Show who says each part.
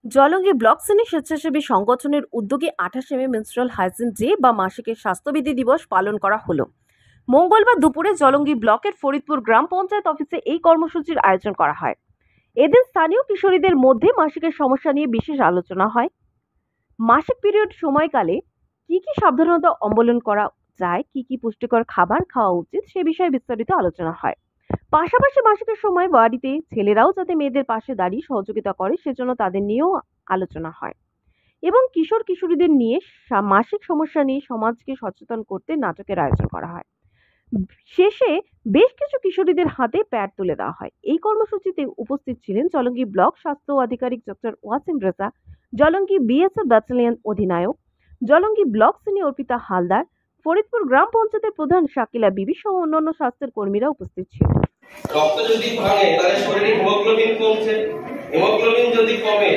Speaker 1: Jalangi block শ্রেণী স্বেচ্ছাসেবী সংগঠনের উদ্যোগে 28 মে মেনস্ট্রুয়াল হাইজিন ডে বা মাসিকের স্বাস্থ্যবিধি দিবস পালন করা হলো। মঙ্গলবার দুপুরে জলঙ্গি ব্লকের ফরিদপুর গ্রাম পঞ্চায়েত অফিসে এই কর্মসূচির আয়োজন করা হয়। এদিন স্থানীয় কিশোরীদের মধ্যে মাসিকের সমস্যা নিয়ে বিশেষ আলোচনা হয়। মাসিক পিরিয়ড সময়কালে কি কি সাবধানতা অবলম্বন করা যায়, কি কি পুষ্টিকর খাবার খাওয়া উচিত সে বিষয়ে বিস্তারিত আলোচনা হয়। পাশাপাশি মাসিকের সময় বাড়িতে ছেলেরাও যাতে মেয়েদের পাশে দাঁড়িয়ে সহযোগিতা করে সেজন্য তাদের নিয়েও আলোচনা হয় এবং কিশোর কিশোরীদের নিয়ে মাসিক সমস্যা নিয়ে সমাজকে সচেতন করতে নাটকের আয়োজন করা হয়। শেষে বেশ কিছু কিশোরীদের হাতে প্যাড তুলে দেওয়া হয়। এই কর্মসূচিতে উপস্থিত ছিলেন জলঙ্গি ব্লক স্বাস্থ্য আধিকারিক doctor Wasim Reza, Jalangi BSF battalion অধিনায়ক, জলঙ্গি ব্লক সিনিয়র অর্পিতা হালদার, ফরিদপুর গ্রাম পঞ্চায়েতের প্রধান শাকিলা বিবি সহ অন্যান্য স্বাস্থ্যের কর্মীরা উপস্থিত ছিলেন।
Speaker 2: রক্ত যদি ভাঙে তাহলে শরীরে হিমোগ্লোবিন কমছে, হিমোগ্লোবিন যদি কমে